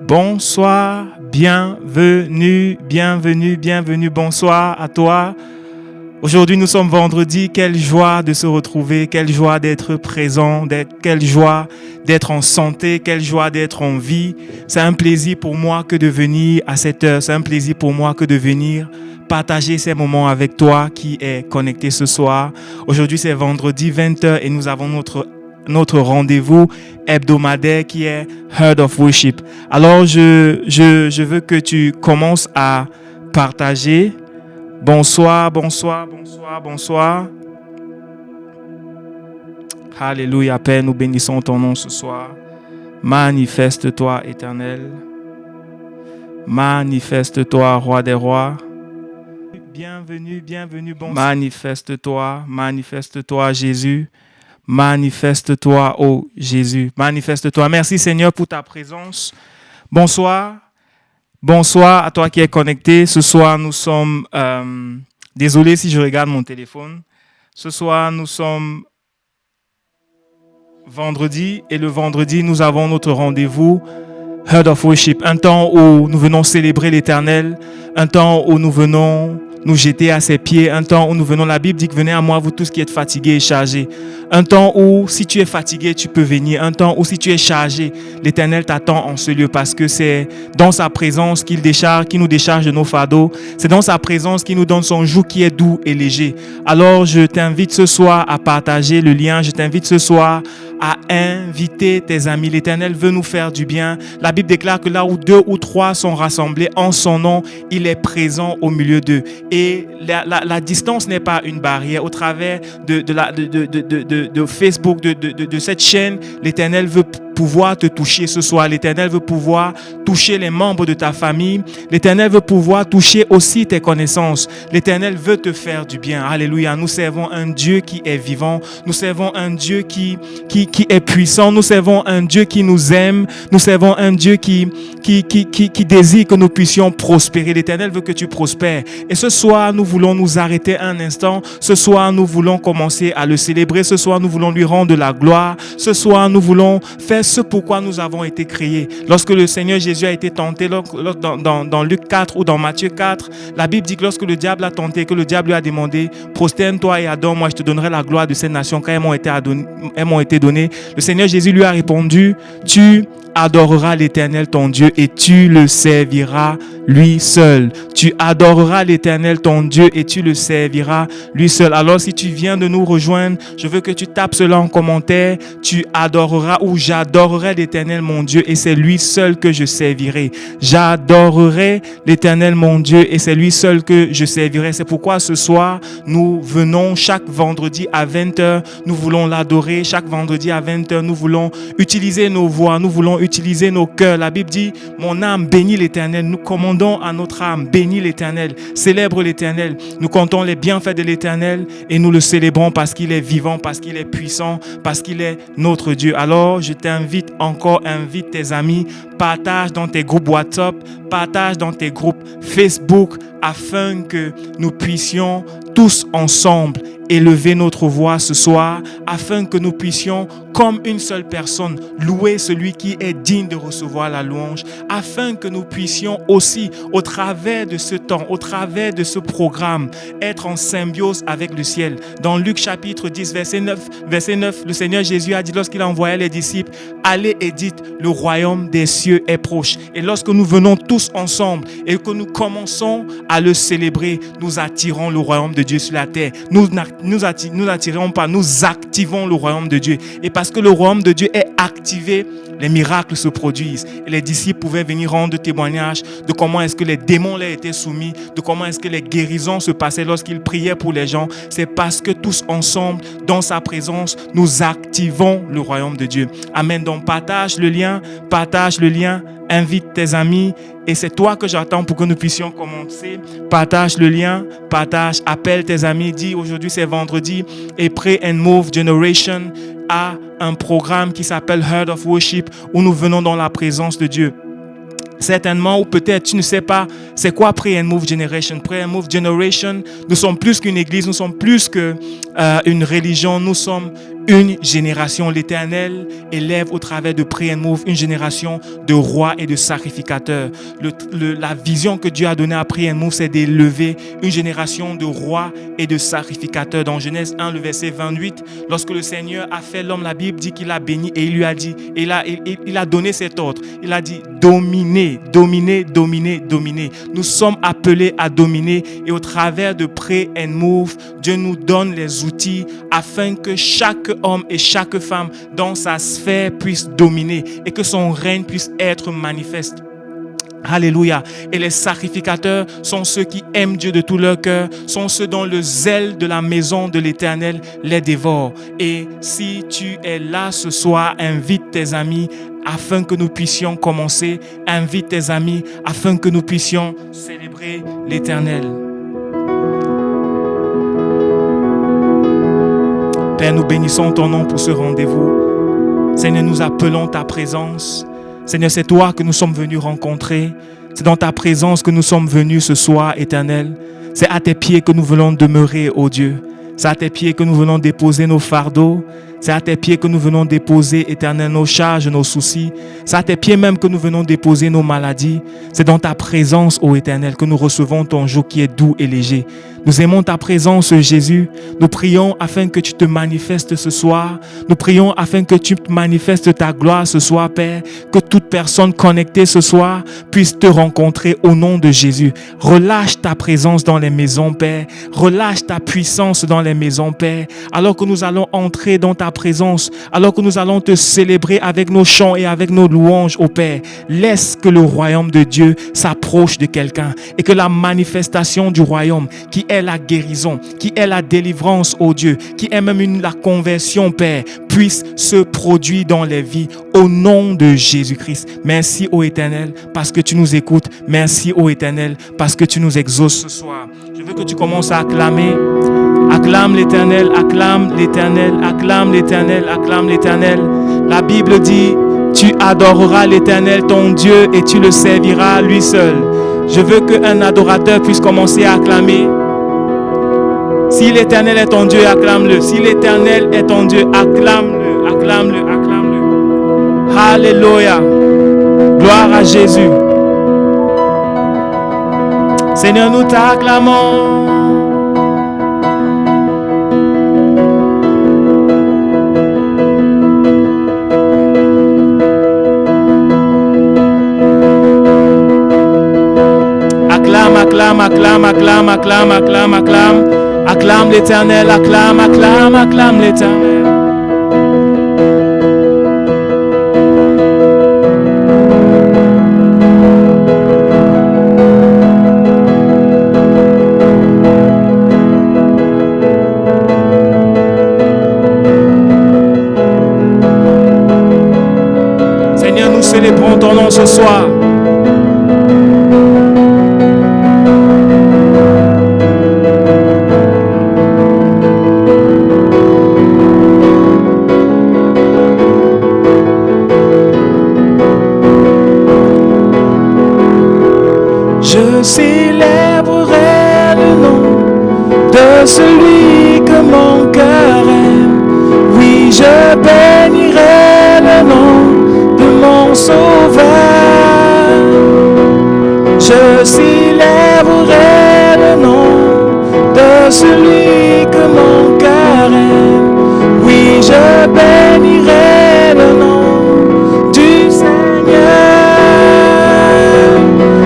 Bonsoir, bienvenue, bonsoir à toi. Aujourd'hui, nous sommes vendredi. Quelle joie de se retrouver, quelle joie d'être présent, quelle joie d'être en santé, quelle joie d'être en vie. C'est un plaisir pour moi que de venir à cette heure, c'est un plaisir pour moi que de venir partager ces moments avec toi qui est connecté ce soir. Aujourd'hui, c'est vendredi 20h et nous avons notre rendez-vous hebdomadaire qui est Heart of Worship. Alors, je veux que tu commences à partager. Bonsoir. Alléluia, Père, nous bénissons ton nom ce soir. Manifeste-toi, Éternel. Manifeste-toi, Roi des rois. Bienvenue, bonsoir. Manifeste-toi, Jésus. Manifeste-toi, oh Jésus. Manifeste-toi. Merci Seigneur pour ta présence. Bonsoir à toi qui es connecté. Ce soir, nous sommes... désolé si je regarde mon téléphone. Ce soir, nous sommes vendredi. Et le vendredi, nous avons notre rendez-vous Heart of Worship. Un temps où nous venons célébrer l'Éternel. Un temps où nous venons nous jeter à ses pieds. Un temps où nous venons... La Bible dit que venez à moi, vous tous qui êtes fatigués et chargés. Un temps où, si tu es fatigué, tu peux venir. Un temps où, si tu es chargé, l'Éternel t'attend en ce lieu parce que c'est dans sa présence qu'il nous décharge de nos fardeaux. C'est dans sa présence qu'il nous donne son joug qui est doux et léger. Alors, je t'invite ce soir à partager le lien. Je t'invite ce soir à inviter tes amis. L'Éternel veut nous faire du bien. La Bible déclare que là où 2 ou 3 sont rassemblés en son nom, il est présent au milieu d'eux. Et la distance n'est pas une barrière. Au travers de Facebook, de cette chaîne, l'Éternel veut pouvoir te toucher ce soir. L'Éternel veut pouvoir toucher les membres de ta famille. L'Éternel veut pouvoir toucher aussi tes connaissances. L'Éternel veut te faire du bien. Alléluia. Nous servons un Dieu qui est vivant. Nous servons un Dieu qui est puissant. Nous servons un Dieu qui nous aime. Nous servons un Dieu qui désire que nous puissions prospérer. L'Éternel veut que tu prospères. Et ce soir, nous voulons nous arrêter un instant. Ce soir, nous voulons commencer à le célébrer. Ce soir, nous voulons lui rendre de la gloire. Ce soir, nous voulons faire ce pourquoi nous avons été créés. Lorsque le Seigneur Jésus a été tenté, dans Luc 4 ou dans Matthieu 4, la Bible dit que lorsque le diable a tenté, que le diable lui a demandé, prosterne-toi et adore-moi, je te donnerai la gloire de ces nations car elles m'ont été données. Le Seigneur Jésus lui a répondu, tu adoreras l'Éternel ton Dieu et tu le serviras lui seul. Tu adoreras l'Éternel ton Dieu et tu le serviras lui seul. Alors si tu viens de nous rejoindre, je veux que tu tapes cela en commentaire. Tu adoreras ou j'adorerai l'Éternel mon Dieu et c'est lui seul que je servirai. J'adorerai l'Éternel mon Dieu et c'est lui seul que je servirai. C'est pourquoi ce soir, nous venons chaque vendredi à 20h. Nous voulons l'adorer. Chaque vendredi à 20h, nous voulons utiliser nos voix. Nous voulons utiliser nos cœurs. La Bible dit, mon âme bénit l'Éternel. Nous commandons à notre âme, bénis l'Éternel, célèbre l'Éternel. Nous comptons les bienfaits de l'Éternel et nous le célébrons parce qu'il est vivant, parce qu'il est puissant, parce qu'il est notre Dieu. Alors, je t'invite encore, invite tes amis, partage dans tes groupes WhatsApp, partage dans tes groupes Facebook afin que nous puissions tous ensemble élever notre voix ce soir, afin que nous puissions, comme une seule personne, louer celui qui est digne de recevoir la louange, afin que nous puissions aussi, au travers de ce temps, au travers de ce programme, être en symbiose avec le ciel. Dans Luc chapitre 10, verset 9, le Seigneur Jésus a dit, lorsqu'il envoyait les disciples, allez et dites, le royaume des cieux est proche. Et lorsque nous venons tous ensemble et que nous commençons à le célébrer, nous attirons le royaume de Dieu sur la terre. Nous n'attirons pas, nous activons le royaume de Dieu. Et parce que le royaume de Dieu est activé, les miracles se produisent. Et les disciples pouvaient venir rendre témoignage de comment est-ce que les démons leur étaient soumis, de comment est-ce que les guérisons se passaient lorsqu'ils priaient pour les gens. C'est parce que tous ensemble, dans sa présence, nous activons le royaume de Dieu. Amen. Donc partage le lien, invite tes amis et c'est toi que j'attends pour que nous puissions commencer. Partage le lien, appelle tes amis, dis aujourd'hui c'est vendredi et Pray and Move Generation a un programme qui s'appelle Heart of Worship où nous venons dans la présence de Dieu. Certainement, ou peut-être tu ne sais pas, c'est quoi Pray and Move Generation? Pray and Move Generation, nous sommes plus qu'une église, nous sommes plus qu'une religion, nous sommes une génération. L'Éternel élève au travers de Pray and Move une génération de rois et de sacrificateurs. La vision que Dieu a donnée à Pray and Move, c'est d'élever une génération de rois et de sacrificateurs. Dans Genèse 1, le verset 28, lorsque le Seigneur a fait l'homme, la Bible dit qu'il a béni et il lui a dit, il a donné cet ordre. Il a dit dominer, dominer, dominer, dominer. Nous sommes appelés à dominer et au travers de Pray and Move, Dieu nous donne les outils afin que chaque homme et chaque femme dans sa sphère puisse dominer et que son règne puisse être manifeste. Alléluia. Et les sacrificateurs sont ceux qui aiment Dieu de tout leur cœur, sont ceux dont le zèle de la maison de l'Éternel les dévore. Et si tu es là ce soir, invite tes amis afin que nous puissions commencer. Invite tes amis afin que nous puissions célébrer l'Éternel. Père, nous bénissons ton nom pour ce rendez-vous. Seigneur, nous appelons ta présence. Seigneur, c'est toi que nous sommes venus rencontrer. C'est dans ta présence que nous sommes venus ce soir, Éternel. C'est à tes pieds que nous venons demeurer, ô Dieu. C'est à tes pieds que nous venons déposer nos fardeaux. C'est à tes pieds que nous venons déposer, Éternel, nos charges, nos soucis. C'est à tes pieds même que nous venons déposer nos maladies. C'est dans ta présence, ô Éternel, que nous recevons ton joug qui est doux et léger. Nous aimons ta présence, Jésus. Nous prions afin que tu te manifestes ce soir. Nous prions afin que tu manifestes ta gloire ce soir, Père. Que toute personne connectée ce soir puisse te rencontrer au nom de Jésus. Relâche ta présence dans les maisons, Père. Relâche ta puissance dans les maisons, Père. Alors que nous allons entrer dans ta présence, alors que nous allons te célébrer avec nos chants et avec nos louanges, ô Père, laisse que le royaume de Dieu s'approche de quelqu'un et que la manifestation du royaume, qui est la guérison, qui est la délivrance, ô Dieu, qui est même la conversion, Père, puisse se produire dans les vies au nom de Jésus-Christ. Merci, ô Éternel, parce que tu nous écoutes. Merci, ô Éternel, parce que tu nous exauces ce soir. Je veux que tu commences à acclamer. Acclame l'Éternel, acclame l'Éternel, acclame l'Éternel, acclame l'Éternel. La Bible dit, tu adoreras l'Éternel, ton Dieu, et tu le serviras lui seul. Je veux qu'un adorateur puisse commencer à acclamer. Si l'Éternel est ton Dieu, acclame-le. Si l'Éternel est ton Dieu, acclame-le, acclame-le, acclame-le. Alléluia. Gloire à Jésus. Seigneur, nous t'acclamons. Acclame, acclame, acclame, acclame, acclame, acclame. Acclame l'Éternel, acclame, acclame, acclame l'Éternel. Seigneur, nous célébrons ton nom ce soir. Je célébrerai le nom de celui que mon cœur aime. Oui, je bénirai le nom de mon Sauveur. Je célébrerai le nom de celui que mon cœur aime. Oui, je bénirai le nom du Seigneur.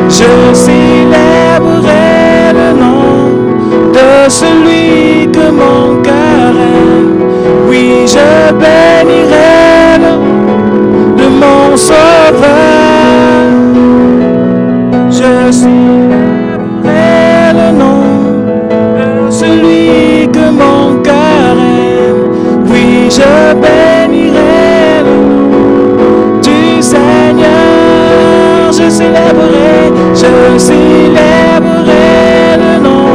Je célébrerai le nom de celui que mon cœur aime. Oui, je bénirai le nom de mon Sauveur. Je célébrerai le nom de celui que mon cœur aime. Oui, je bénirai le nom du Seigneur. Je célébrerai le nom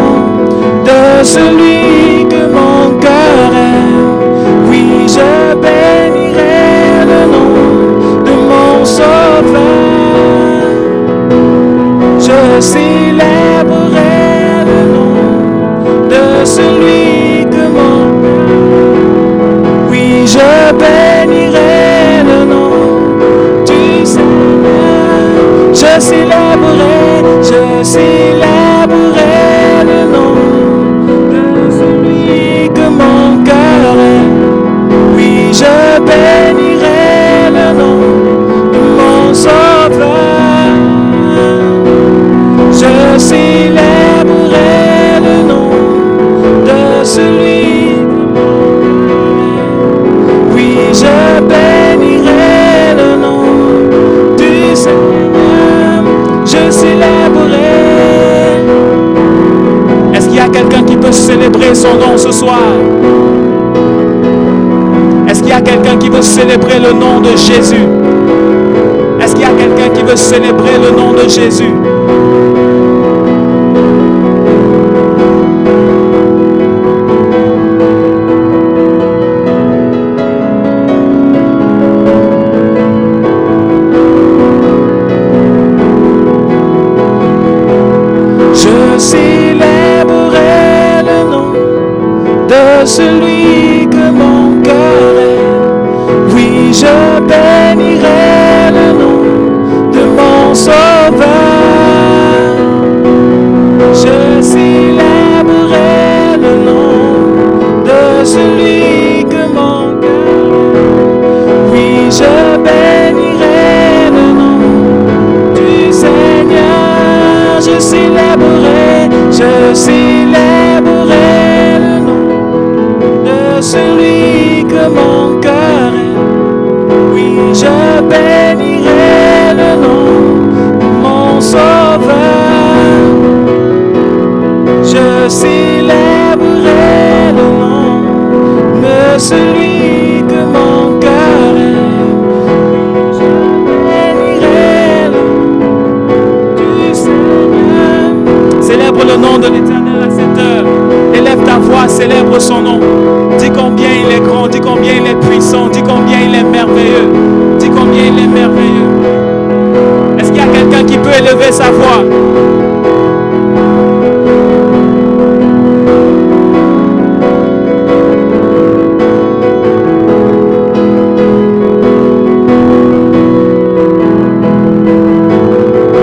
de celui que mon cœur aime. Oui, je bénirai le nom de mon Sauveur. Je célébrerai le nom de celui que mon cœur aime. Oui, célébrerai le nom de celui que mon cœur aime. Oui, je bénirai le nom de mon Sauveur. Je célébrerai le nom de celui que mon cœur aime. Oui, je bénirai le nom du Seigneur. Je célébrerai. Est-ce qu'il y a quelqu'un qui peut célébrer son nom ce soir? Est-ce qu'il y a quelqu'un qui veut célébrer le nom de Jésus? Est-ce qu'il y a quelqu'un qui veut célébrer le nom de Jésus? Je célébrerai le nom de celui que mon cœur aime. Oui, je bénirai le nom de mon Sauveur. Je célébrerai le nom de celui que mon cœur aime. Oui, je bénirai le nom du Seigneur. Je célébrerai le nom de celui que mon cœur aime. Oui, je bénirai le nom de mon Sauveur. Je célébrerai le nom de celui que mon cœur aime. Je bénirai le nom du Seigneur. Célèbre le nom de l'Éternel à cette heure. Élève ta voix, célèbre son nom. Dis combien il est grand, dis combien il est puissant, dis combien il est merveilleux. Dis combien il est merveilleux. Est-ce qu'il y a quelqu'un qui peut élever sa voix?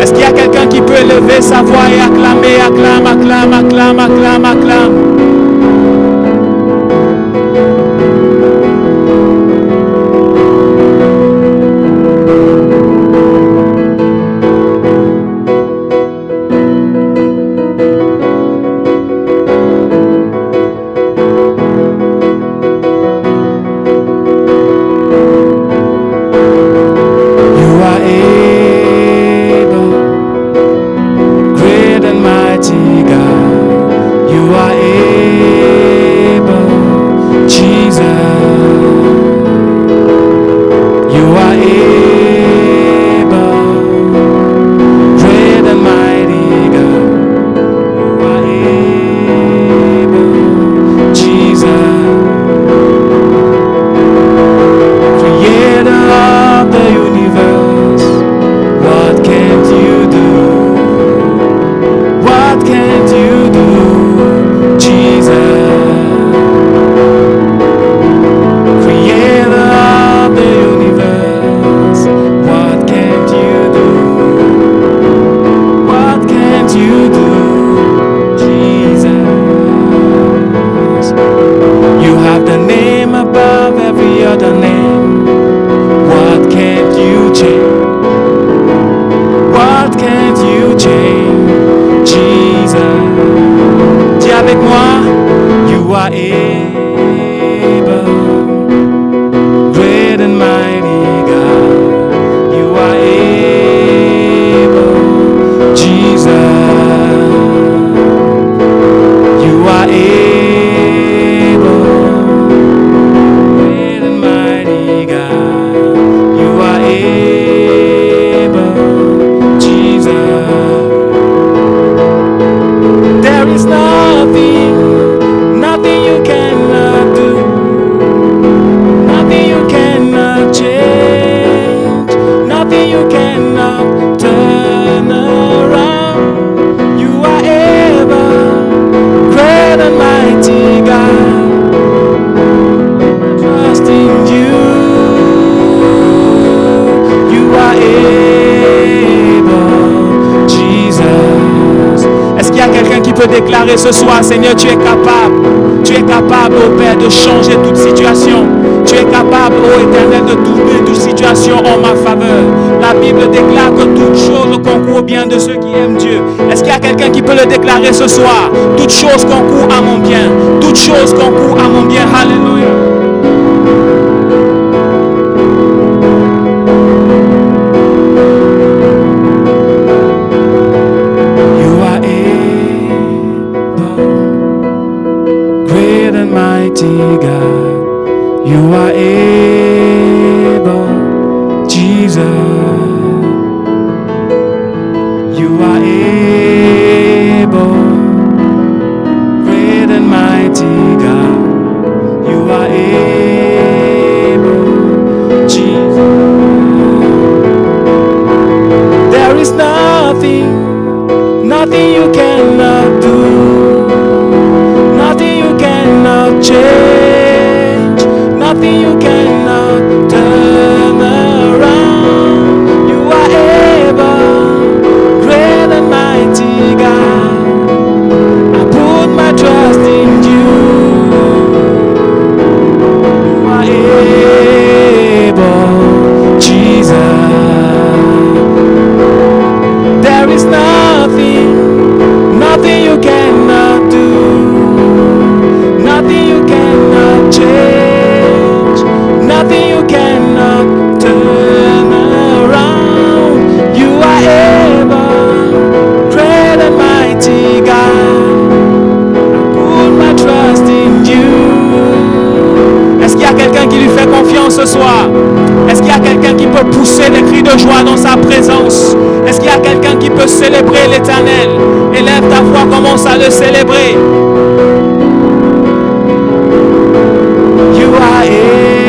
Est-ce qu'il y a quelqu'un qui peut élever sa voix et acclamer, acclame, acclame, acclame, acclame, acclame? déclarer ce soir, Seigneur, tu es capable. Tu es capable, ô Père, de changer toute situation. Tu es capable, ô Éternel, de doubler toute situation en ma faveur. La Bible déclare que toute chose concourt au bien de ceux qui aiment Dieu. Est-ce qu'il y a quelqu'un qui peut le déclarer ce soir? Toute chose concourt à mon bien. Toute chose concourt à mon bien. Alléluia. God, you are able, Jesus. You are able, great and mighty God. You are able, Jesus. There is nothing you cannot do, nothing you cannot change, nothing you cannot turn around. You are able, great and mighty God. I put my trust in you. You are able, Jesus. There is nothing you cannot do, nothing you cannot change, nothing you cannot turn around. You are able, great and mighty God. I put my trust in you. Est-ce qu'il y a quelqu'un qui lui fait confiance ce soir? Est-ce qu'il y a quelqu'un qui peut pousser des cris de joie dans sa présence? Est-ce qu'il y a quelqu'un qui peut célébrer l'Éternel? Élève ta voix, commence à le célébrer. You are able,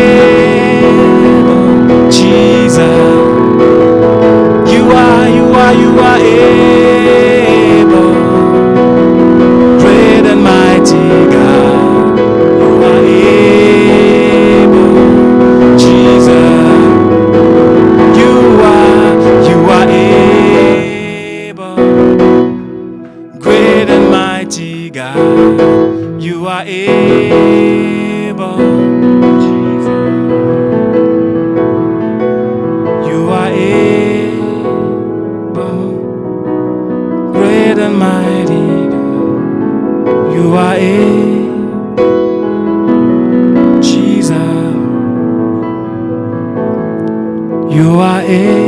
Jesus. You are able, great and mighty God. You are able, Jesus. You are able, great and mighty God. You are able, Jesus. You are able, great and mighty God. You are able, Jesus. You are able,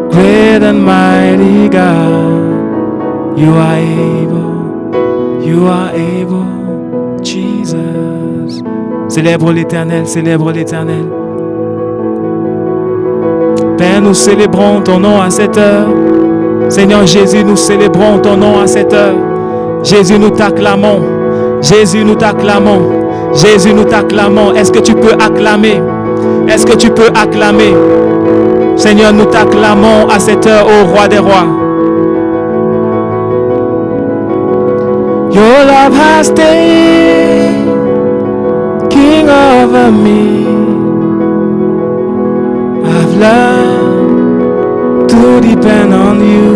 great and mighty God. You are able, Jesus. Célèbre l'Éternel, célèbre l'Éternel. Père, nous célébrons ton nom à cette heure. Seigneur Jésus, nous célébrons ton nom à cette heure. Jésus, nous t'acclamons. Jésus, nous t'acclamons. Jésus, nous t'acclamons. Est-ce que tu peux acclamer? Est-ce que tu peux acclamer? Seigneur, nous t'acclamons à cette heure, ô Roi des rois. Your love has taken over me. I've learned to depend on you.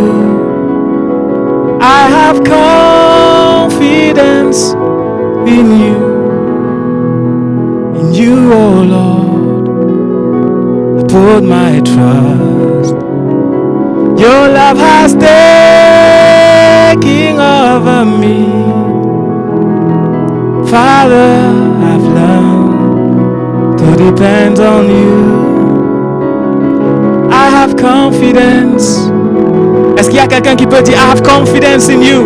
I have confidence in you. In you, oh Lord, I put my trust. Your love has taken over me. Father, I've learned to depend on you. I have confidence. Est-ce qu'il y a quelqu'un qui peut dire I have confidence in you?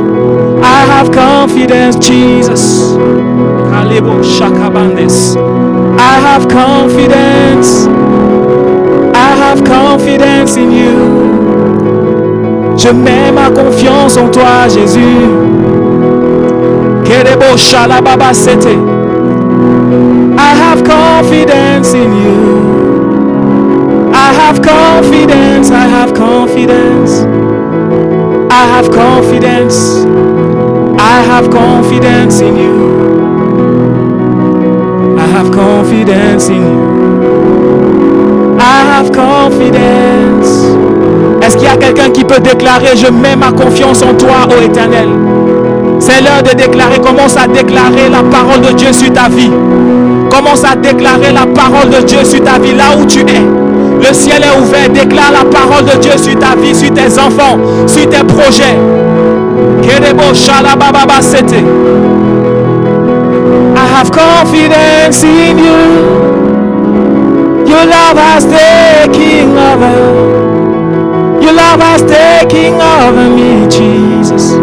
I have confidence, Jesus. Kalebo Shakabandes. I have confidence. I have confidence in you. Je mets ma confiance en toi, Jésus. Kerebo Shalababa Sete. I have confidence in you. I have confidence. I have confidence. I have confidence. I have confidence in you. I have confidence in you. I have confidence. Est-ce qu'il y y a quelqu'un qui peut déclarer, je mets ma confiance en toi, ô Éternel? C'est l'heure de déclarer. Commence à déclarer la parole de Dieu sur ta vie. Commence à déclarer la parole de Dieu sur ta vie, là où tu es. Le ciel est ouvert. Déclare la parole de Dieu sur ta vie, sur tes enfants, sur tes projets. I have confidence in you. Your love has taken over. Your love has taken over me, Jesus.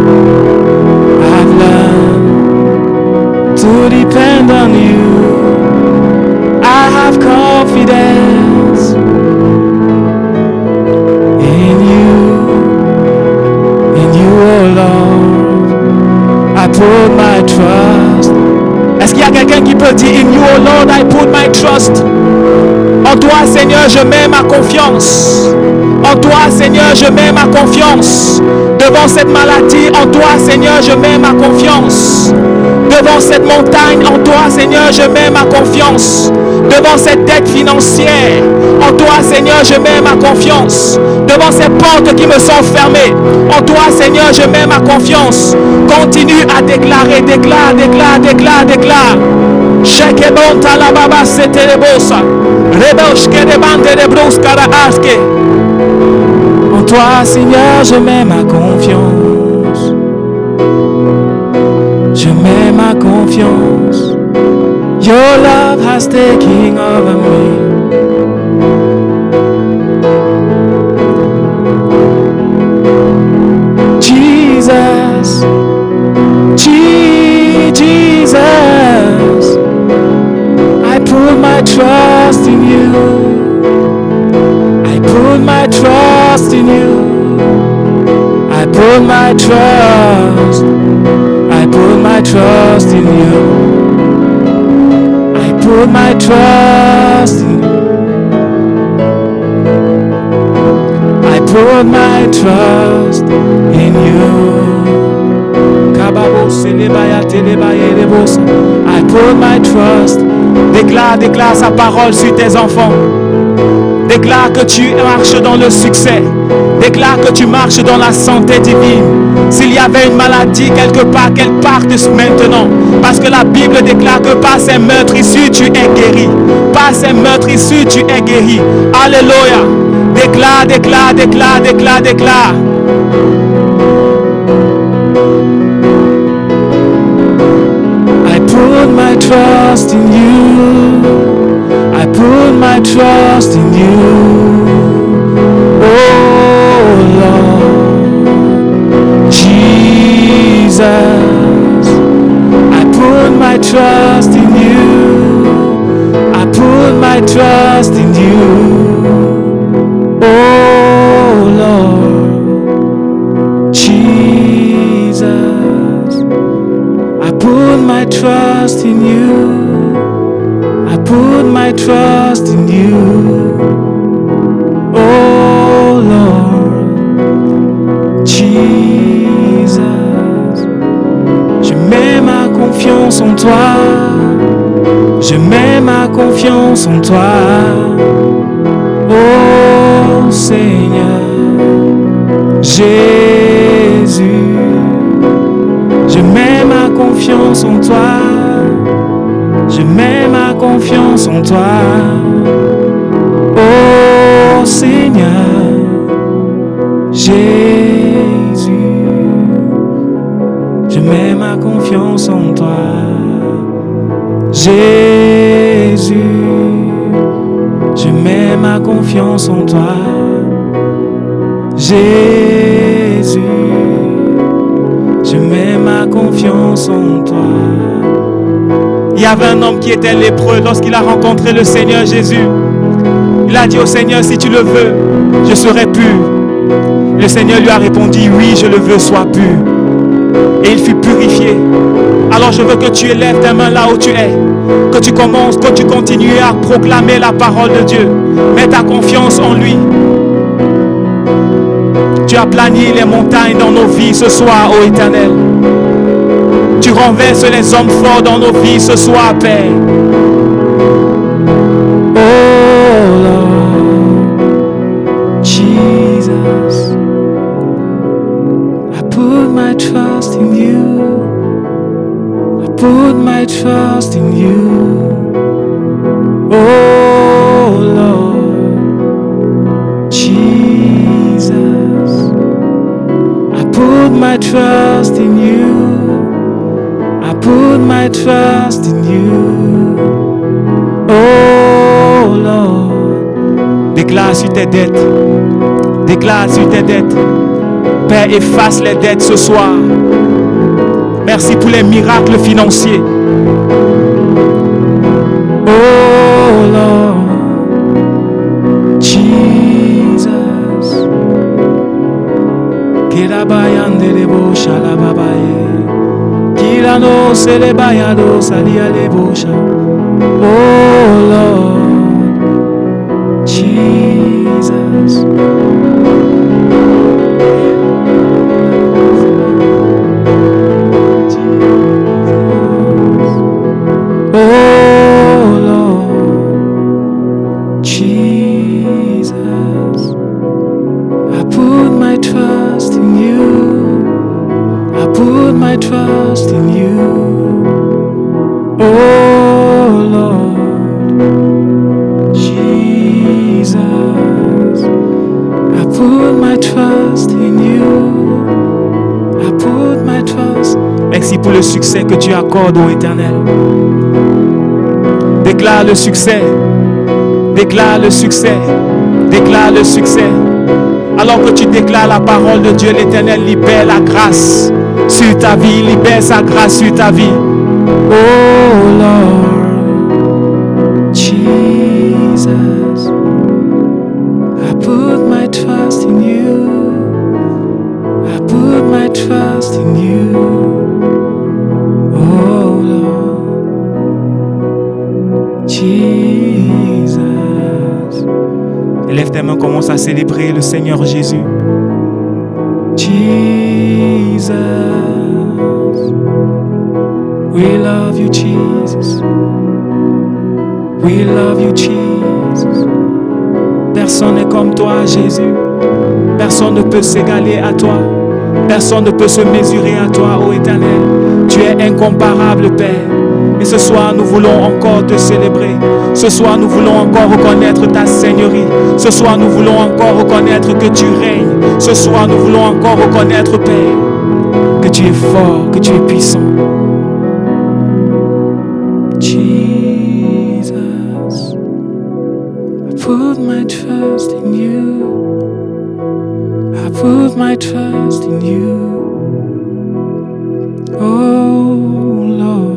I've learned to depend on you. I have confidence in you, oh Lord. I put my trust. Est-ce qu'il y a quelqu'un qui peut dire, in you, oh Lord, I put my trust? En toi, Seigneur, je mets ma confiance. En toi, Seigneur, je mets ma confiance. Devant cette maladie, en toi, Seigneur, je mets ma confiance. Devant cette montagne, en toi, Seigneur, je mets ma confiance. Devant cette dette financière, en toi, Seigneur, je mets ma confiance. Devant ces portes qui me sont fermées, en toi, Seigneur, je mets ma confiance. Continue à déclarer, déclare. Shekebon talababa setelebosa. Rebeushke de bande de bruskara aske. En toi, Seigneur, je mets ma confiance. Je mets ma confiance. Your love has taken over me. Jesus, Jesus, I put my trust in you. I put my trust in you. I put my trust. I put my trust in you. I put my trust in you. I put my trust in you. I put my trust. Déclare sa parole sur tes enfants. Déclare que tu marches dans le succès. Déclare que tu marches dans la santé divine. S'il y avait une maladie quelque part, qu'elle parte maintenant. Parce que la Bible déclare que par ces meurtrissures, tu es guéri. Par ces meurtrissures, tu es guéri. Alléluia. Déclare. I put my trust in you. I put my trust in you. Oh Lord Jesus, I put my trust in you. I put my trust in you. Oh Lord Jesus, I put my trust in you. I put my trust in you. Oh Lord Jesus, je mets ma confiance en toi. Je mets ma confiance en toi. Oh Seigneur Jésus, je mets ma confiance en toi. Je mets ma confiance en toi. Oh Seigneur Jésus, je mets ma confiance en toi. Jésus, je mets ma confiance en toi. Jésus, je mets ma confiance en toi. Il y avait un homme qui était lépreux lorsqu'il a rencontré le Seigneur Jésus. Il a dit au Seigneur, si tu le veux, je serai pur. Le Seigneur lui a répondu, oui, je le veux, sois pur. Et il fut purifié. Alors je veux que tu élèves tes mains là où tu es. Que tu commences, que tu continues à proclamer la parole de Dieu. Mets ta confiance en lui. Tu as plané les montagnes dans nos vies ce soir, ô Éternel. Tu renverses les hommes forts dans nos vies ce soir, Père. Oh Lord Jesus, trust in you. Oh Lord Jesus, I put my trust in you. I put my trust in you. Oh Lord, déclare sur tes dettes. Déclare sur tes dettes. Père, efface les dettes ce soir. Merci pour les miracles financiers. Oh Lord Jesus, Kirabayande lebo shalababaye, Kirano selebayado salia lebo sha. Oh Lord Jesus. Trust in you, oh Lord Jesus. I put my trust in you. I put my trust. Merci pour le succès que tu accordes au Éternel. Déclare le succès. Déclare le succès. Déclare le succès. Alors que tu déclares la parole de Dieu, l'Éternel libère la grâce sur ta vie, libère sa grâce sur ta vie. Oh Lord Jesus, I put my trust in you. I put my trust in you. Oh Lord Jesus. Lève tes mains, commence à célébrer le Seigneur Jésus. Jesus, we love you, Jesus. We love you, Jesus. Personne n'est comme toi, Jésus. Personne ne peut s'égaler à toi. Personne ne peut se mesurer à toi, ô Éternel. Tu es incomparable, Père. Et ce soir, nous voulons encore te célébrer. Ce soir, nous voulons encore reconnaître ta Seigneurie. Ce soir, nous voulons encore reconnaître que tu règnes. Ce soir, nous voulons encore reconnaître, Père, que tu es fort, que tu es puissant. Jesus, I put my trust in you. I put my trust in you. Oh Lord.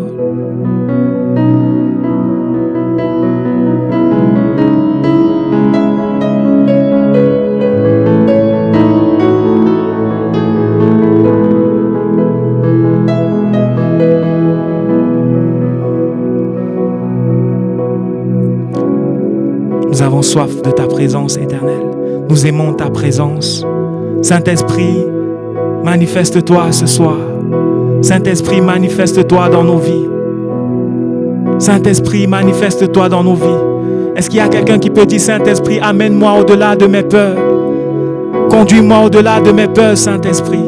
Nous avons soif de ta présence éternelle. Nous aimons ta présence. Saint-Esprit, manifeste-toi ce soir. Saint-Esprit, manifeste-toi dans nos vies. Saint-Esprit, manifeste-toi dans nos vies. Est-ce qu'il y a quelqu'un qui peut dire, Saint-Esprit, amène-moi au-delà de mes peurs. Conduis-moi au-delà de mes peurs, Saint-Esprit.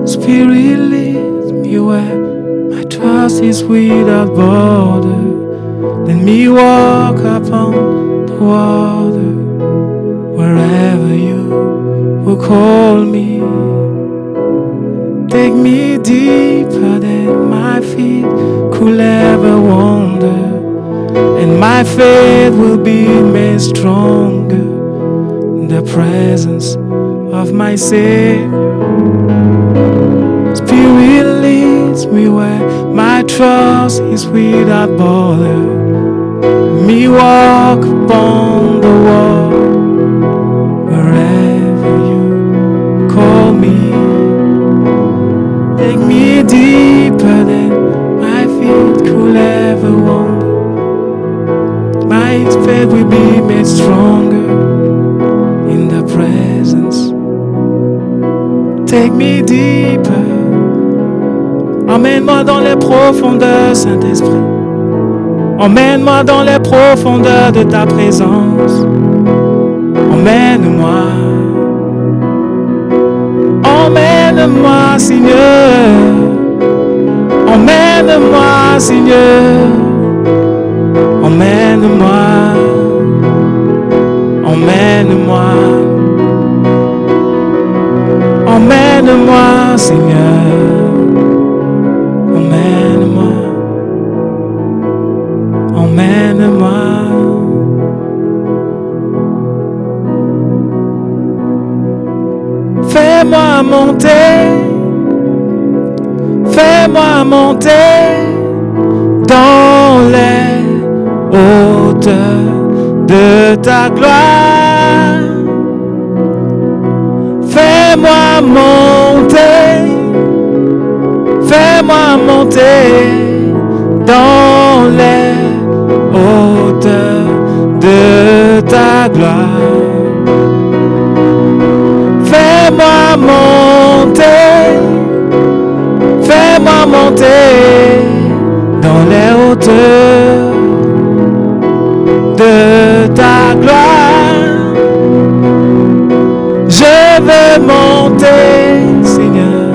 Spirit, lead me where my trust is without border. Let me walk upon the water wherever you will call me. Take me deeper than my feet could ever wander, and my faith will be made stronger in the presence of my Savior. Spirit leads me where my trust is without border. Me walk upon the water wherever you call me. Take me deeper than my feet could ever wander. My faith will be made stronger in the presence. Take me deeper. Emmène-moi dans les profondeurs, Saint-Esprit. Emmène-moi dans les profondeurs de ta présence. Emmène-moi. Emmène-moi, Seigneur. Emmène-moi, Seigneur. Emmène-moi. Emmène-moi. Emmène-moi, Seigneur. Emmène-moi. Emmène-moi. Fais-moi monter. Fais-moi monter dans les hauteurs de ta gloire. Fais-moi monter. Fais-moi monter dans les hauteurs de ta gloire. Fais-moi monter. Fais-moi monter dans les hauteurs de ta gloire. Je veux monter, Seigneur.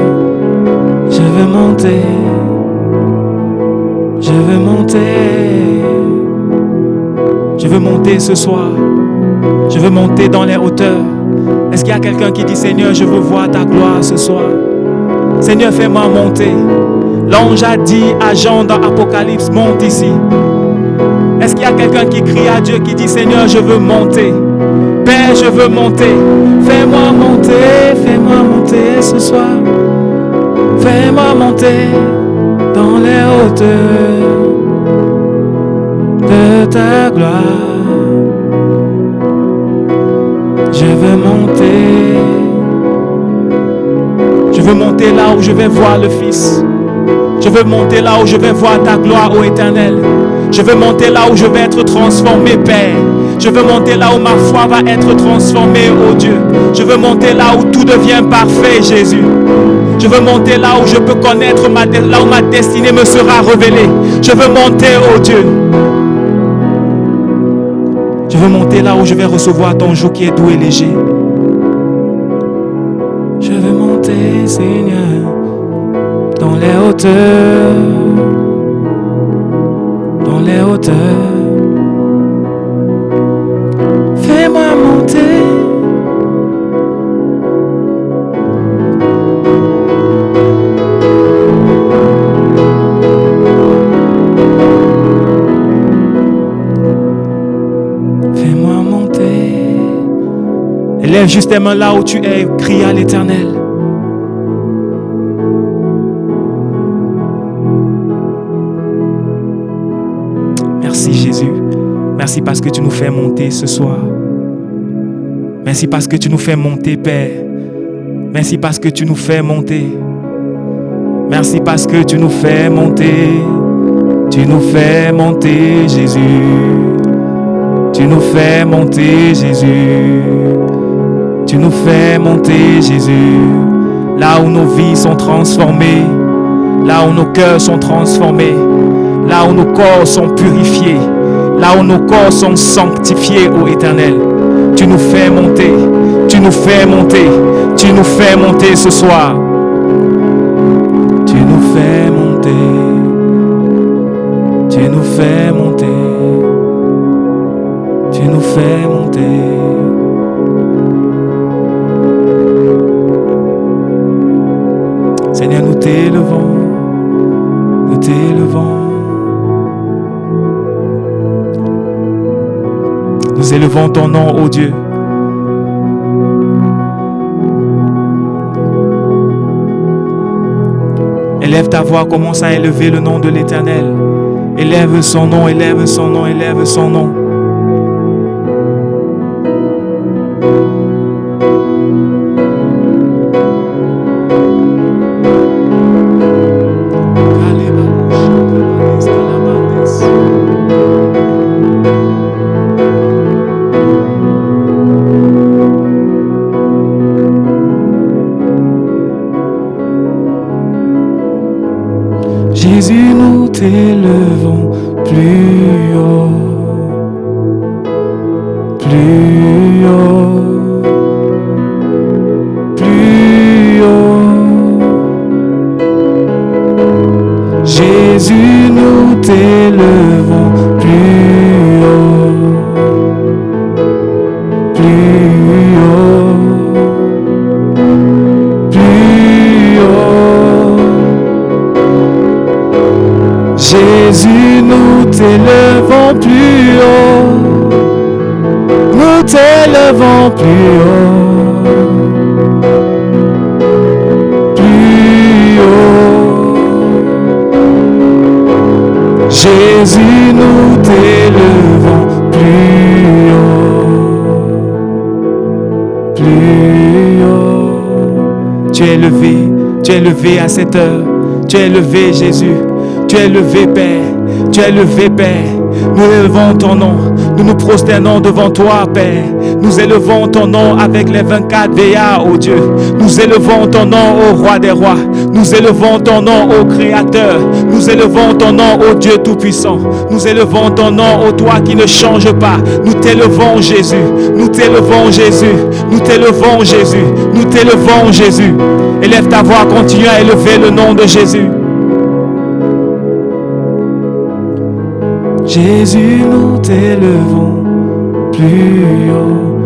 Je veux monter. Je veux monter. Je veux monter ce soir. Je veux monter dans les hauteurs. Est-ce qu'il y a quelqu'un qui dit, Seigneur, je veux voir ta gloire ce soir? Seigneur, fais-moi monter. L'ange a dit à Jean dans Apocalypse, monte ici. Est-ce qu'il y a quelqu'un qui crie à Dieu, qui dit, Seigneur, je veux monter. Père, je veux monter. Fais-moi monter ce soir. Fais-moi monter dans les hauteurs de ta gloire. Je veux monter. Je veux monter là où je vais voir le Fils. Je veux monter là où je vais voir ta gloire, ô Éternel. Je veux monter là où je vais être transformé, Père. Je veux monter là où ma foi va être transformée, ô Dieu. Je veux monter là où tout devient parfait, Jésus. Je veux monter là où je peux connaître là où ma destinée me sera révélée. Je veux monter, ô Dieu. Je veux monter là où je vais recevoir ton joug qui est doux et léger. Je veux monter, Seigneur, dans les hauteurs, dans les hauteurs. Fais-moi monter. Fais-moi monter. Élève juste tes mains là où tu es, crie à l'Éternel. Merci Jésus. Merci parce que tu nous fais monter ce soir. Merci parce que tu nous fais monter, Père. Merci parce que tu nous fais monter. Merci parce que tu nous fais monter. Tu nous fais monter, Jésus. Tu nous fais monter, Jésus. Tu nous fais monter, Jésus. Là où nos vies sont transformées. Là où nos cœurs sont transformés. Là où nos corps sont purifiés. Là où nos corps sont sanctifiés, ô Éternel. Tu nous fais monter. Tu nous fais monter. Tu nous fais monter ce soir. Tu nous fais monter. Tu nous fais monter. Tu nous fais monter. Seigneur, nous t'élevons. Nous t'élevons. Nous élevons ton nom, ô Dieu. Élève ta voix, commence à élever le nom de l'Éternel. Élève son nom, élève son nom, élève son nom. Jésus, nous t'élevons plus haut, plus haut, plus haut. Jésus, nous t'élevons plus haut, plus haut, plus haut. Jésus, nous t'élevons plus haut, nous t'élevons plus haut, plus haut. Jésus, nous t'élevons plus haut, plus haut. Tu es élevé à cette heure. Tu es élevé, Jésus. Tu es élevé, Père. Tu es élevé, Père. Nous élevons ton nom. Nous nous prosternons devant toi, Père. Nous élevons ton nom avec les 24 veillards, ô Dieu. Nous élevons ton nom, ô Roi des rois. Nous élevons ton nom, ô Créateur. Nous élevons ton nom, ô Dieu Tout-Puissant. Nous élevons ton nom, ô toi qui ne change pas. Nous t'élevons, Jésus. Nous t'élevons, Jésus. Nous t'élevons, Jésus. Nous t'élevons, Jésus. Élève ta voix, continue à élever le nom de Jésus. Jésus, nous t'élevons plus haut.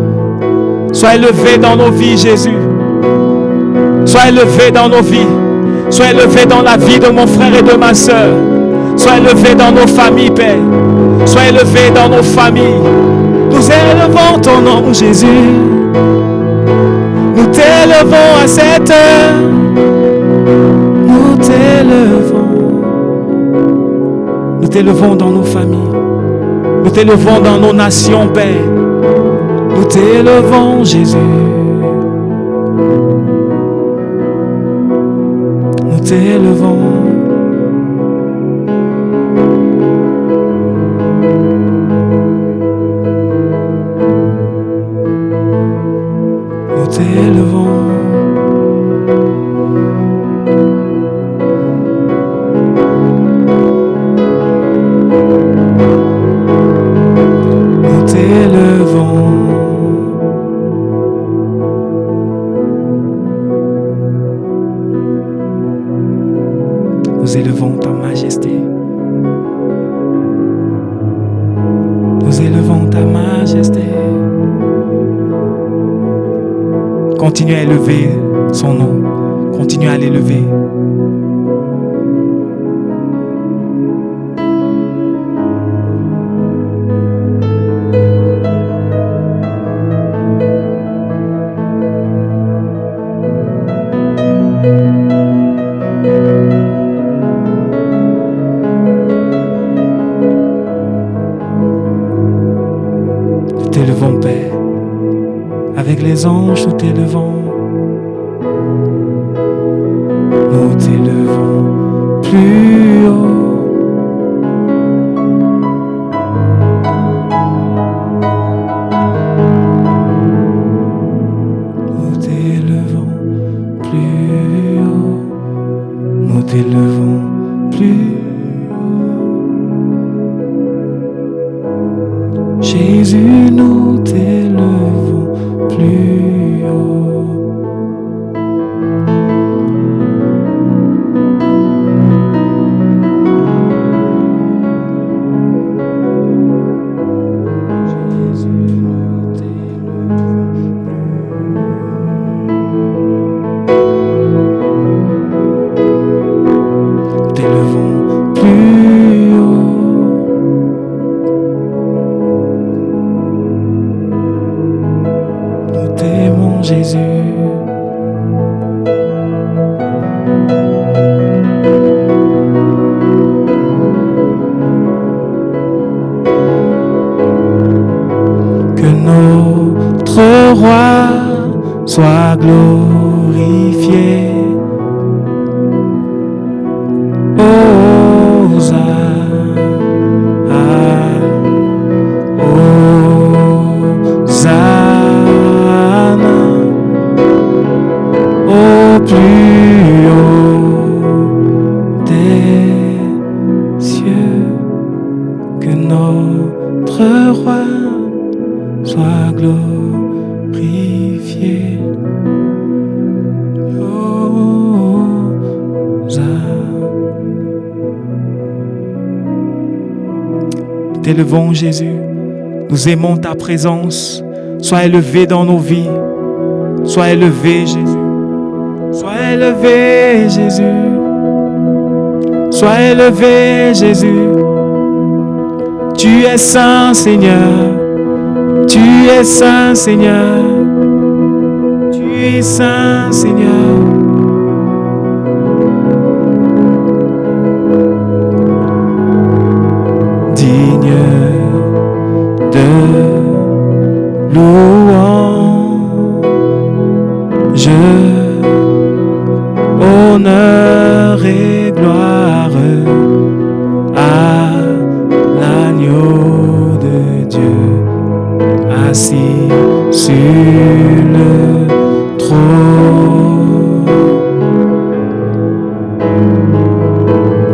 Sois élevé dans nos vies, Jésus. Sois élevé dans nos vies. Sois élevé dans la vie de mon frère et de ma soeur. Sois élevé dans nos familles, Père. Sois élevé dans nos familles. Nous élevons ton nom, Jésus. Nous t'élevons à cette heure. Nous t'élevons. Nous t'élevons dans nos familles. Nous t'élevons dans nos nations, Père. Nous t'élevons, Jésus. Nous t'élevons. Nous t'élevons. Nous élevons ta majesté. Nous élevons ta majesté. Continue à élever son nom. Continue à l'élever. Nous t'élevons, Père. Avec les anges, nous t'élevons. Nous t'élevons plus haut. Nous t'élevons plus haut. Nous t'élevons plus haut. Jésus, nous t'élevons plus haut. roi soit glorifié. Au plus haut des cieux, que notre roi soit glorifié. T'élevons Jésus, nous aimons ta présence. Sois élevé dans nos vies. Sois élevé Jésus. Sois élevé Jésus. Sois élevé Jésus. Tu es saint Seigneur. Tu es saint Seigneur. Tu es saint Seigneur. Digne de louange, honneur et gloire à l'agneau de Dieu assis sur le trône.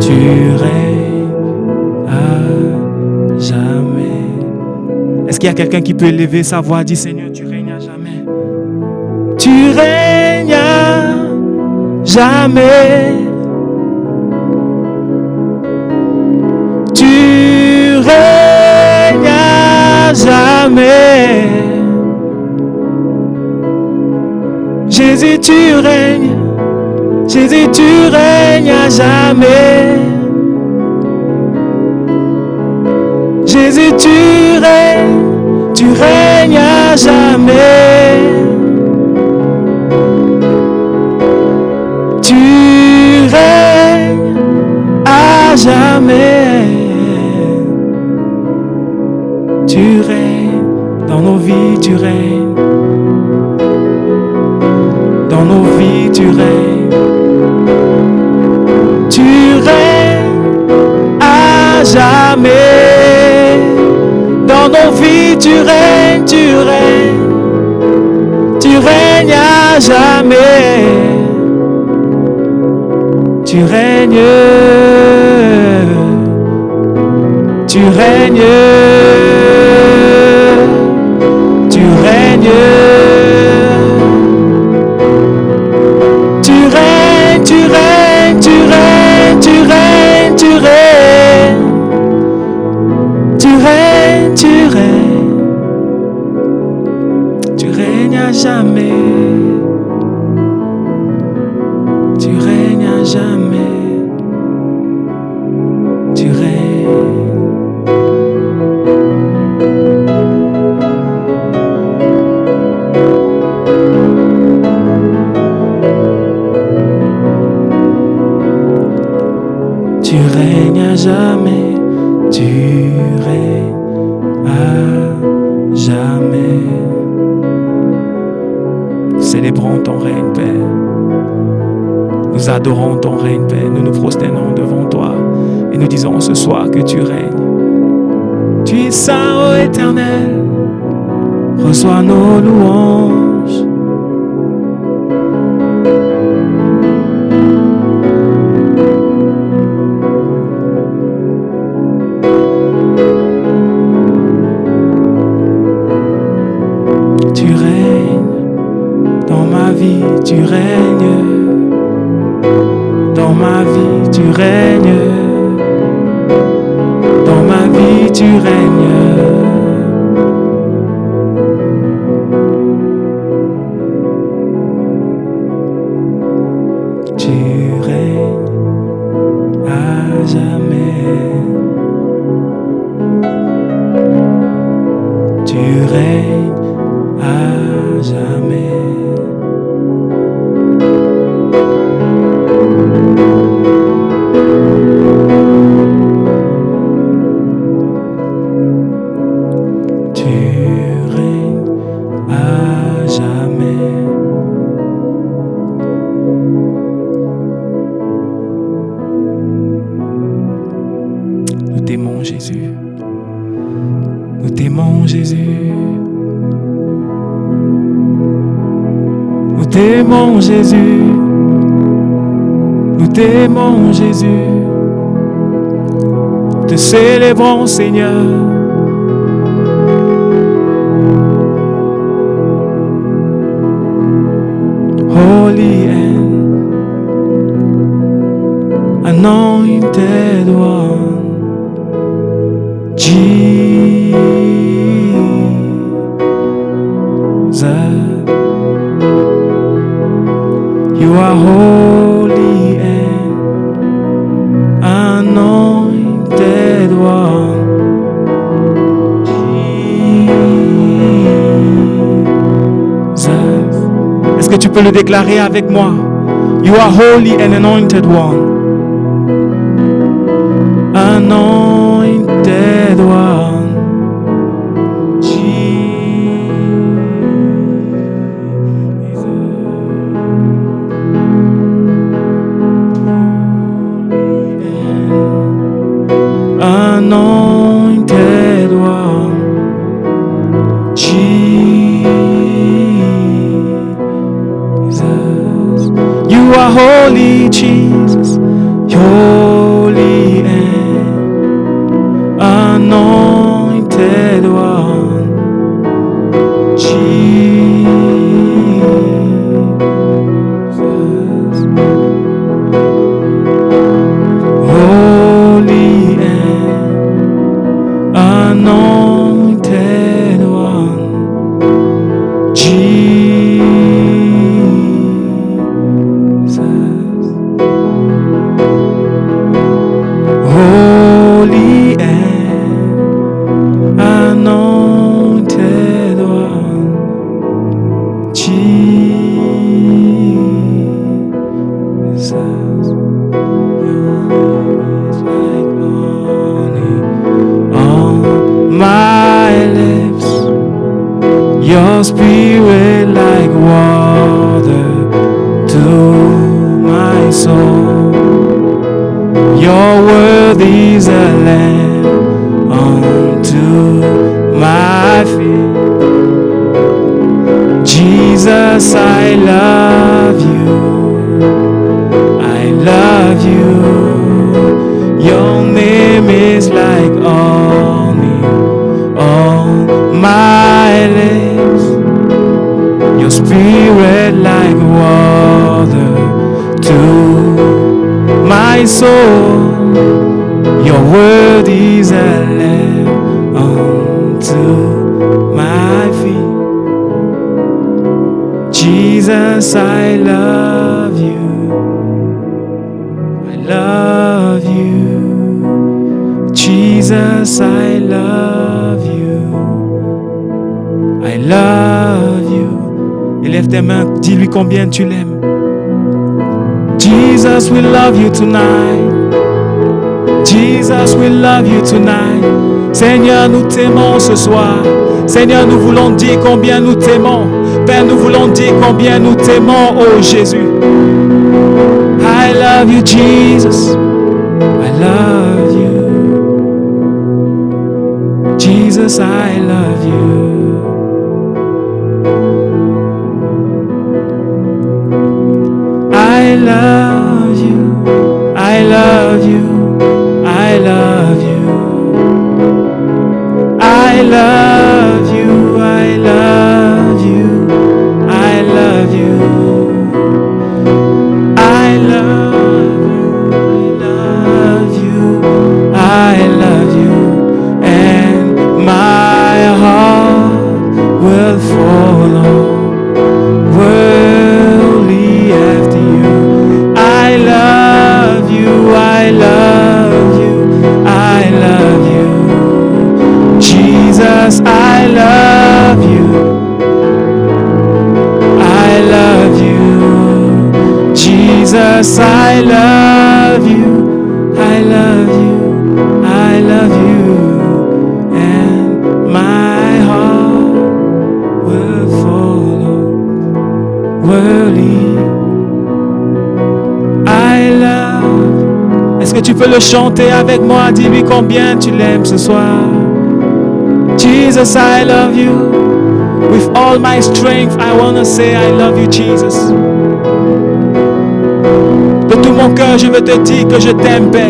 Tu règnes à jamais. Est-ce qu'il y a quelqu'un qui peut élever sa voix? Dis Seigneur, tu règnes à jamais. Tu règnes à jamais. Tu règnes à jamais. Jésus, tu règnes. Jésus, tu règnes à jamais. Jésus, tu règnes à jamais. Tu règnes à jamais. Tu règnes dans nos vies, tu règnes. Dans nos vies, tu règnes. Tu règnes à jamais. Dans nos vies, tu règnes, tu règnes. Tu règnes à jamais. Tu règnes. Tu règnes. Tu règnes. Tu règnes, tu règnes, tu règnes, tu règnes, tu règnes. Tu règnes, tu règnes. Tu règnes à jamais. Tu règnes à jamais. Tu règnes. Tu règnes à jamais, tu règnes à jamais. Célébrons ton règne, Père. Nous adorons ton règne, Père. Nous nous prosternons devant toi et nous disons ce soir que tu règnes. Tu es saint, ô Éternel. Reçois nos louanges. Tu règnes dans ma vie, tu règnes. Dans ma vie, tu règnes. Dans ma vie, tu règnes. Tu règnes à jamais. Tu règnes à jamais. Tu règnes à t'aimons, Jésus. Nous t'aimons, Jésus. Nous t'aimons, Jésus. Nous t'aimons, Jésus. Te célébrons, Seigneur. Holy and anointed one, Jesus, you are holy and anointed one, Jesus. Est-ce que tu peux le déclarer avec moi? You are holy and anointed one. Anointed one. Jesus. Anointed one. Jesus. You are holy, Jesus. Holy and anointed one, Jesus. Holy and anointed one, Jesus. Holy and anointed one, Jesus. Your name is like honey on my lips, your spirit like water to my soul. Your word is a lamp unto my feet. Jesus, I love you. I love you. Your name is like honey on my lips. Your spirit like water to my soul. Your word is a lamp unto my feet. Jesus, I love you. I love you. Jesus, I love you. I love you. Élève tes mains, dis-lui combien tu l'aimes. Jesus, we love you tonight. Jesus, we love you tonight. Seigneur, nous t'aimons ce soir. Seigneur, nous voulons dire combien nous t'aimons. Père, nous voulons dire combien nous t'aimons, oh Jésus. I love you, Jesus. I love you. Jesus, I love you. I love you. I love you. I love you. I love you. I love you. I love you. I love you. I love you. And my heart will follow wholly after you. I love you. I love you. I love you. Jesus, I love you. I love you. Jesus, I love you. I love you. I love you. And my heart will follow wholly. I love. Est-ce que tu peux peux le chanter avec moi. Dis-lui combien tu l'aimes ce soir. Jesus, I love you. With all my strength, I want to say I love you, Jesus. De tout mon cœur, je veux te dire que je t'aime, Père.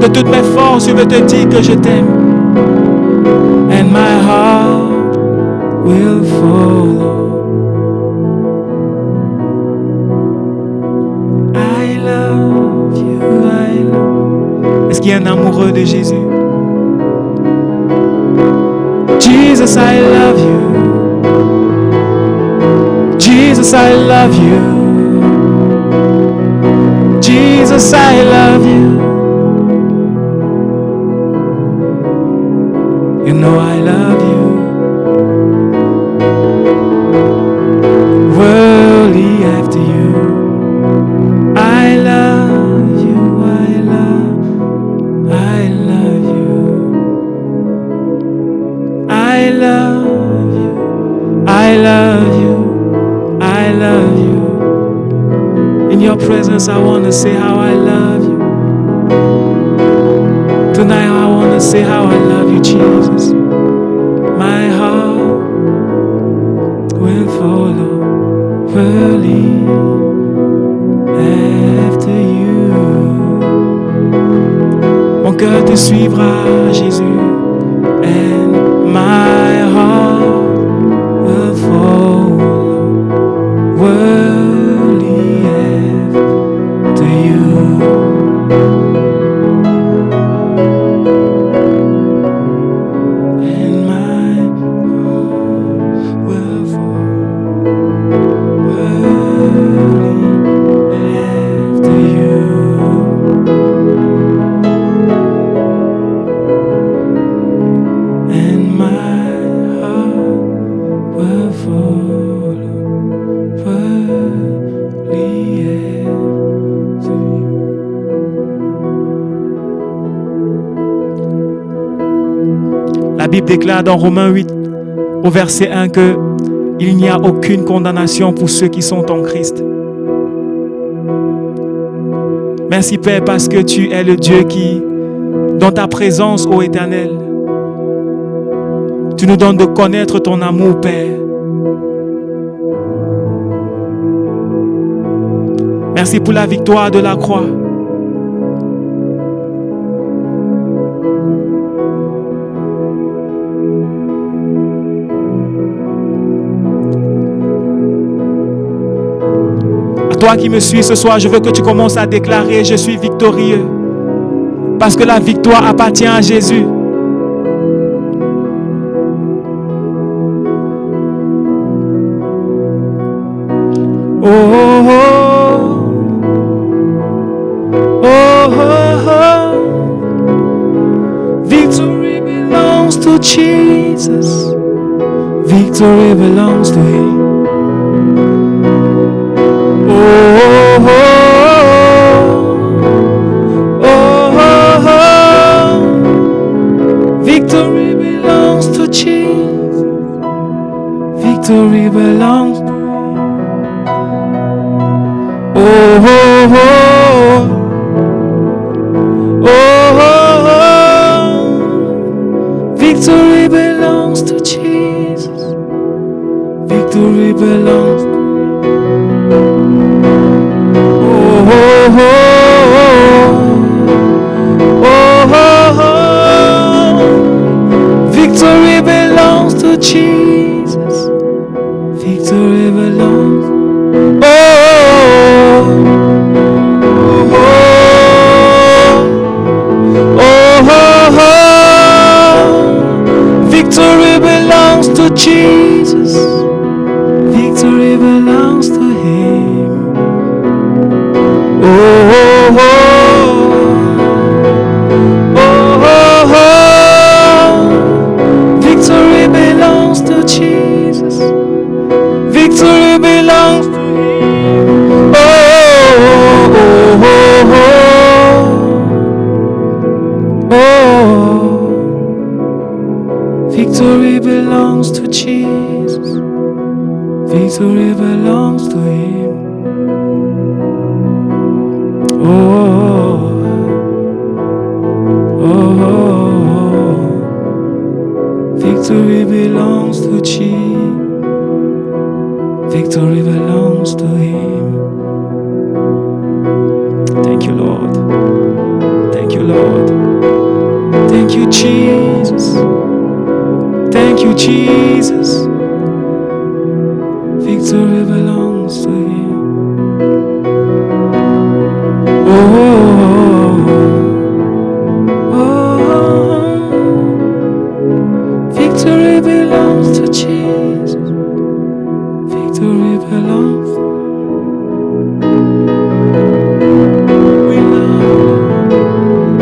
De toutes mes forces, je veux te dire que je t'aime. And my heart will follow. I love you, I love. Est-ce qu'il y a un amoureux de Jésus? Jesus, I love you. Jesus, I love you. Jesus, I love you. You know I love you. Worldly after you. I love you, I love you. I love you, I love you, I love you. In your presence, I want to say how I love you. Tonight, I want to say how I love you, Jesus. My heart will follow early after you. Mon cœur te suivra, Jésus. And my heart will follow early after you. La Bible déclare dans Romains 8, au verset 1, que il n'y a aucune condamnation pour ceux qui sont en Christ. Merci Père parce que tu es le Dieu qui, dans ta présence, ô Éternel, tu nous donnes de connaître ton amour, Père. Merci pour la victoire de la croix. Toi qui me suis ce soir, je veux que tu commences à déclarer: je suis victorieux. Parce que la victoire appartient à Jésus. Oh, oh, oh. Oh, oh, oh. Victory belongs to Jesus. Victory belongs to Him. Oh, oh, oh, oh, oh, oh. Victory belongs to Jesus. Victory belongs to Him. Oh, oh, oh, oh, oh, oh. Victory belongs to Jesus. Victory belongs to Him. Oh, oh, oh, oh, oh. Victory belongs to Jesus. Victory belongs. Oh, oh, oh, oh, oh. Victory belongs to Jesus. Victory belongs to Him. Oh, oh, oh, oh, oh. Victory belongs to Jesus. Victory belongs to Him. Oh, oh, oh, oh, oh. Victory belongs to Jesus. Victory belongs to Him. Oh. Victory belongs to Him. Thank you, Lord. Thank you, Lord. Thank you, Jesus. Thank you, Jesus. Victory belongs to Him. Oh, oh, oh. Victory belongs to Jesus. Victory belongs.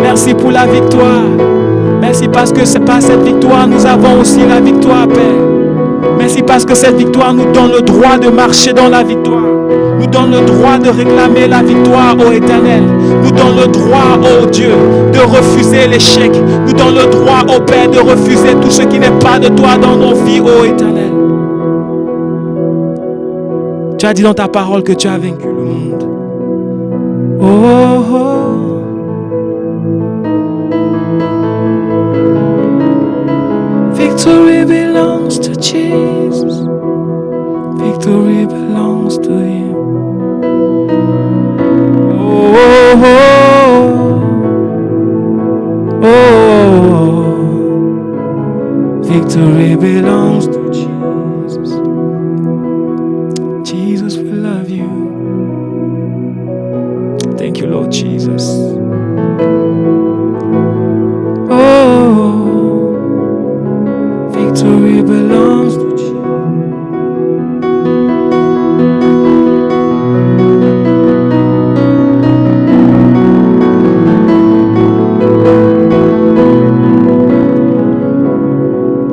Merci pour la victoire. Merci parce que c'est par cette victoire nous avons aussi la victoire, Père. Merci parce que cette victoire nous donne le droit de marcher dans la victoire. Nous donne le droit de réclamer la victoire, ô Éternel. Nous donne le droit, ô Dieu, de refuser l'échec. Nous donne le droit, ô Père, de refuser tout ce qui n'est pas de toi dans nos vies, ô Éternel. Tu as dit dans ta parole que tu as vaincu le monde. Oh, oh. Victory belongs to Jesus. Victory belongs to Him. Oh, oh, oh, oh. Victory belongs to Jesus. Jesus, we love you. Thank you, Lord Jesus. Oh. Victory belongs to Jesus.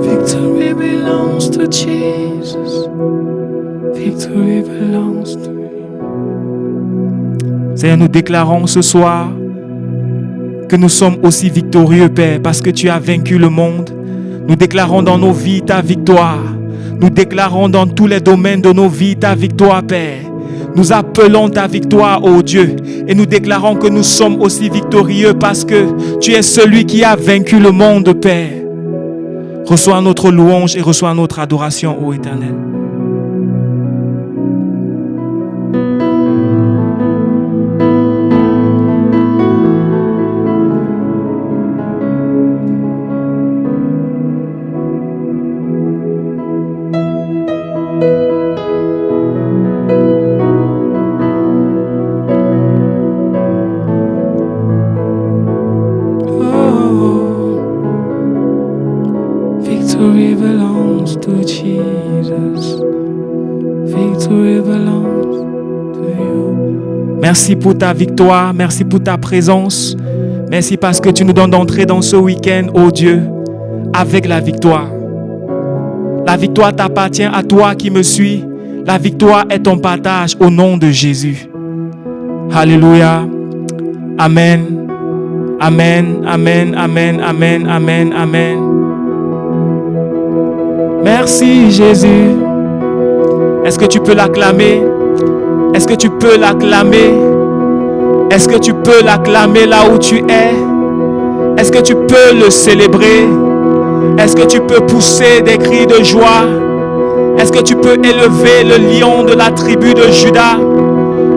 Victory belongs to Jesus. Victory belongs to Him. Seigneur, nous déclarons ce soir que nous sommes aussi victorieux, Père, parce que tu as vaincu le monde. Nous déclarons dans nos vies ta victoire. Nous déclarons dans tous les domaines de nos vies ta victoire, Père. Nous appelons ta victoire, ô Dieu. Et nous déclarons que nous sommes aussi victorieux parce que tu es celui qui a vaincu le monde, Père. Reçois notre louange et reçois notre adoration, ô Éternel. Victory belongs to Jesus. Victory belongs to you. Merci pour ta victoire, merci pour ta présence. Merci parce que tu nous donnes d'entrer dans ce week-end, ô Dieu, avec la victoire. La victoire t'appartient à toi qui me suis. La victoire est ton partage au nom de Jésus. Alléluia. Amen. Amen, amen, amen, amen, amen, amen. Merci Jésus. Est-ce que tu peux l'acclamer? Est-ce que tu peux l'acclamer? Est-ce que tu peux l'acclamer là où tu es? Est-ce que tu peux le célébrer? Est-ce que tu peux pousser des cris de joie? Est-ce que tu peux élever le lion de la tribu de Juda?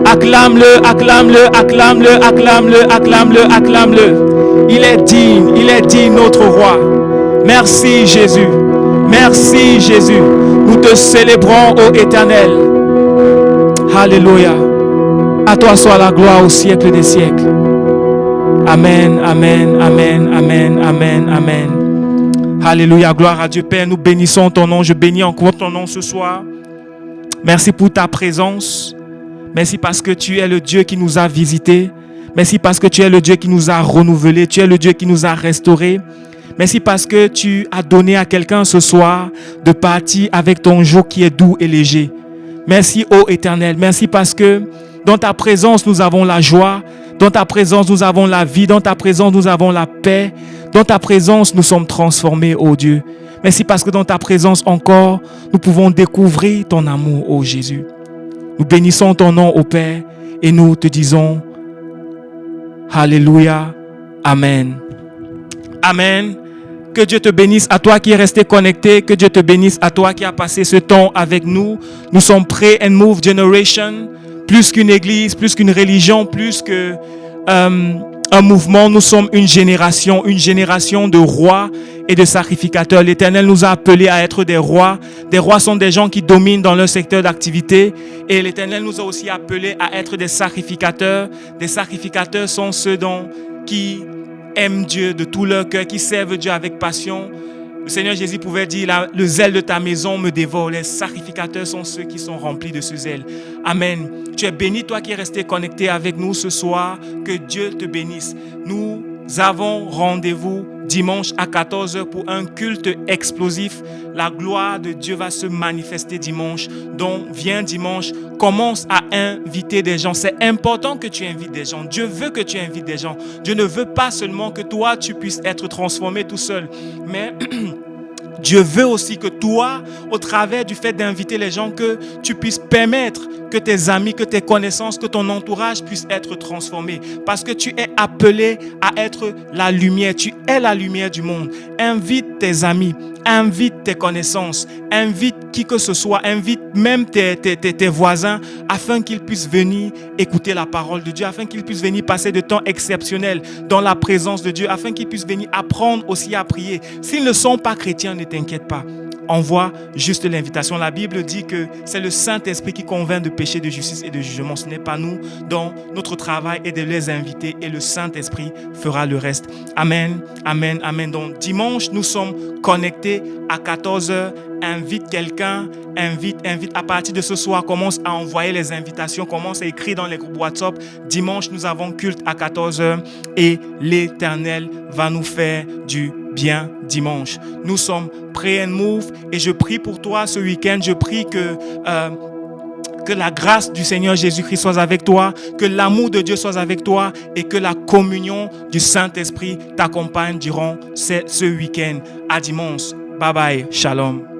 Acclame-le, acclame-le, acclame-le, acclame-le, acclame-le, acclame-le. Il est digne notre roi. Merci Jésus. Merci Jésus. Nous te célébrons, ô Éternel. Alléluia. À toi soit la gloire au siècle des siècles. Amen, amen, amen, amen, amen, amen. Alléluia. Gloire à Dieu. Père, nous bénissons ton nom. Je bénis encore ton nom ce soir. Merci pour ta présence. Merci parce que tu es le Dieu qui nous a visités. Merci parce que tu es le Dieu qui nous a renouvelés. Tu es le Dieu qui nous a restaurés. Merci parce que tu as donné à quelqu'un ce soir de partir avec ton joug qui est doux et léger. Merci, ô Éternel. Merci parce que dans ta présence, nous avons la joie. Dans ta présence, nous avons la vie. Dans ta présence, nous avons la paix. Dans ta présence, nous sommes transformés, ô Dieu. Merci parce que dans ta présence encore, nous pouvons découvrir ton amour, ô Jésus. Nous bénissons ton nom, ô Père, et nous te disons Alléluia, Amen. Amen. Que Dieu te bénisse à toi qui es resté connecté. Que Dieu te bénisse à toi qui as passé ce temps avec nous. Nous sommes Pray and Move Generation. Plus qu'une église, plus qu'une religion, plus que un mouvement. Nous sommes une génération de rois et de sacrificateurs. L'Éternel nous a appelés à être des rois. Des rois sont des gens qui dominent dans leur secteur d'activité. Et l'Éternel nous a aussi appelés à être des sacrificateurs. Des sacrificateurs sont ceux qui aiment Dieu de tout leur cœur, qui servent Dieu avec passion. Le Seigneur Jésus pouvait dire, le zèle de ta maison me dévore. Les sacrificateurs sont ceux qui sont remplis de ce zèle. Amen. Tu es béni, toi qui es resté connecté avec nous ce soir. Que Dieu te bénisse. Nous avons rendez-vous dimanche à 14h pour un culte explosif. La gloire de Dieu va se manifester dimanche. Donc, viens dimanche, commence à inviter des gens. C'est important que tu invites des gens. Dieu veut que tu invites des gens. Dieu ne veut pas seulement que toi, tu puisses être transformé tout seul. Mais Dieu veut aussi que toi, au travers du fait d'inviter les gens, que tu puisses permettre que tes amis, que tes connaissances, que ton entourage puisse être transformé. Parce que tu es appelé à être la lumière. Tu es la lumière du monde. Invite tes amis, invite tes connaissances, invite qui que ce soit, invite même tes voisins afin qu'ils puissent venir écouter la parole de Dieu, afin qu'ils puissent venir passer de temps exceptionnels dans la présence de Dieu, afin qu'ils puissent venir apprendre aussi à prier. S'ils ne sont pas chrétiens, ne t'inquiète pas. Envoie juste l'invitation. La Bible dit que c'est le Saint-Esprit qui convainc de péché, de justice et de jugement. Ce n'est pas nous. Donc, notre travail est de les inviter et le Saint-Esprit fera le reste. Amen, amen, amen. Donc, dimanche, nous sommes connectés à 14h. Invite quelqu'un, invite. À partir de ce soir, commence à envoyer les invitations, commence à écrire dans les groupes WhatsApp. Dimanche, nous avons culte à 14h et l'Éternel va nous faire du bien dimanche. Nous sommes Pray and Move et je prie pour toi ce week-end. Je prie que la grâce du Seigneur Jésus-Christ soit avec toi, que l'amour de Dieu soit avec toi et que la communion du Saint-Esprit t'accompagne durant ce week-end. À dimanche. Bye bye. Shalom.